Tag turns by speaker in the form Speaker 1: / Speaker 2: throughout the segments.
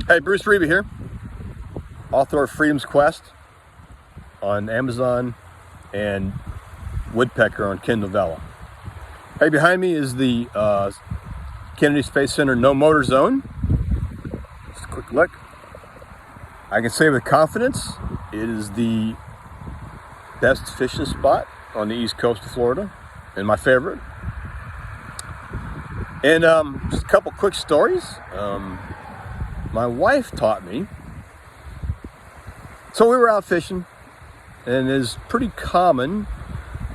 Speaker 1: Hey, Bruce Reba here, author of Freedom's Quest on Amazon and Woodpecker on Kindle Vella. Hey, behind me is the Kennedy Space Center No Motor Zone. Just a quick look. I can say with confidence it is the best fishing spot on the east coast of Florida and my favorite. And just a couple quick stories. My wife taught me. So we were out fishing, and it's pretty common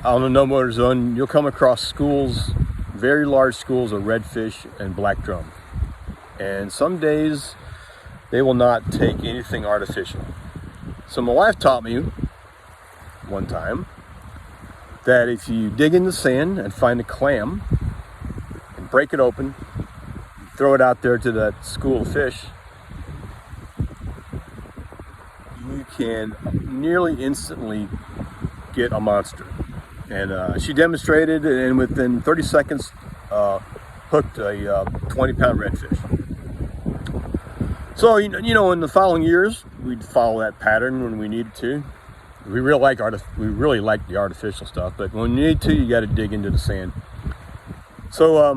Speaker 1: on the No Motor Zone, you'll come across schools, very large schools of redfish and black drum. And some days they will not take anything artificial. So my wife taught me one time that if you dig in the sand and find a clam and break it open, throw it out there to that school of fish, you can nearly instantly get a monster. And she demonstrated, and within 30 seconds hooked a 20-pound redfish. So you know, in the following years, we'd follow that pattern when we needed to. We really like the artificial stuff, but when you need to, you got to dig into the sand. So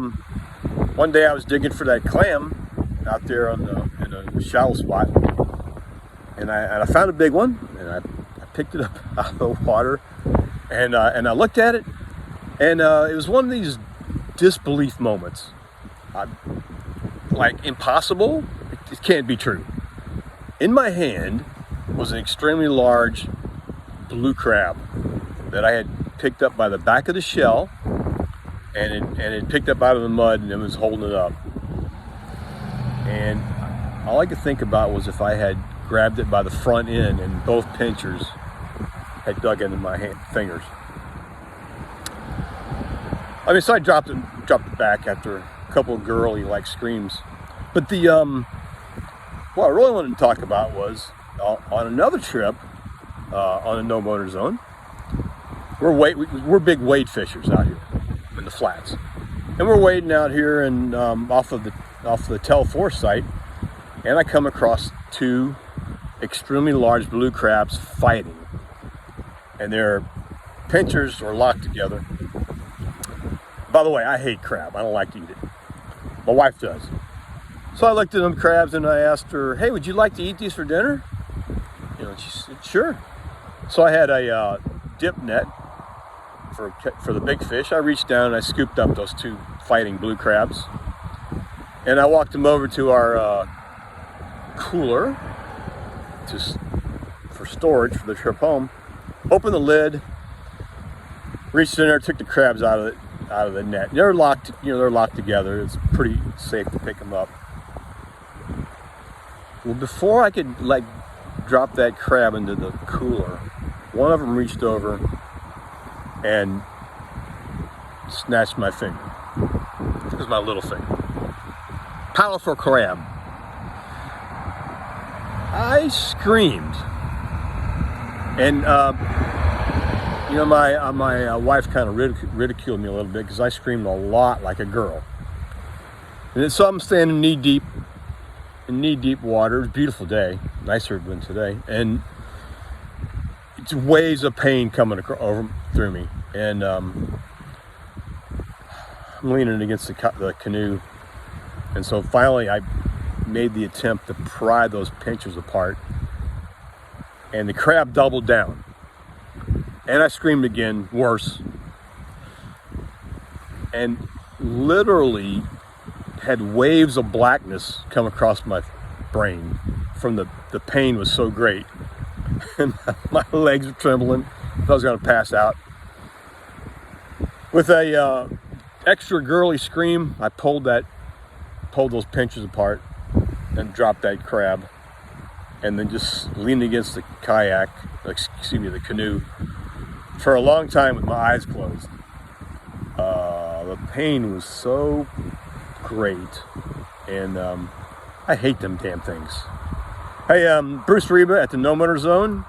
Speaker 1: one day I was digging for that clam out there in a shallow spot, and I found a big one, and I picked it up out of the water, and I looked at it, and it was one of these disbelief moments. Like, impossible? It can't be true. In my hand was an extremely large blue crab that I had picked up by the back of the shell, and it picked up out of the mud, and it was holding it up. And all I could think about was if I had grabbed it by the front end and both pinchers had dug into my fingers. I mean, so I dropped it back after a couple of girly like screams. But what I really wanted to talk about was on another trip on the No Motor Zone. We're big wade fishers out here in the flats, and we're wading out here and off of the Tel 4 site, and I come across two extremely large blue crabs fighting, and their pinchers are locked together. By the way, I hate crab. I don't like to eat it. My wife does. So I looked at them crabs and I asked her, "Hey, would you like to eat these for dinner?" And she said, "Sure." So I had a dip net for the big fish. I reached down and I scooped up those two fighting blue crabs, and I walked them over to our cooler for storage for the trip home. Opened the lid, reached in there, took the crabs out of the net. They're locked, they're locked together. It's pretty safe to pick them up. Well, before I could drop that crab into the cooler, one of them reached over and snatched my finger. It was my little finger. Powerful crab. I screamed, and my wife kind of ridiculed me a little bit because I screamed a lot like a girl. And so I'm standing knee deep water. It was a beautiful day, nicer than today, and it's waves of pain coming over through me, and I'm leaning against the canoe, and so finally I made the attempt to pry those pinchers apart, and the crab doubled down, and I screamed again, worse, and literally had waves of blackness come across my brain from the pain was so great. And my legs were trembling. I thought I was going to pass out. With a extra girly scream, I pulled those pinchers apart and dropped that crab, and then just leaned against the the canoe for a long time with my eyes closed. The pain was so great, and I hate them damn things. Hey, Bruce Reba at the No Motor Zone.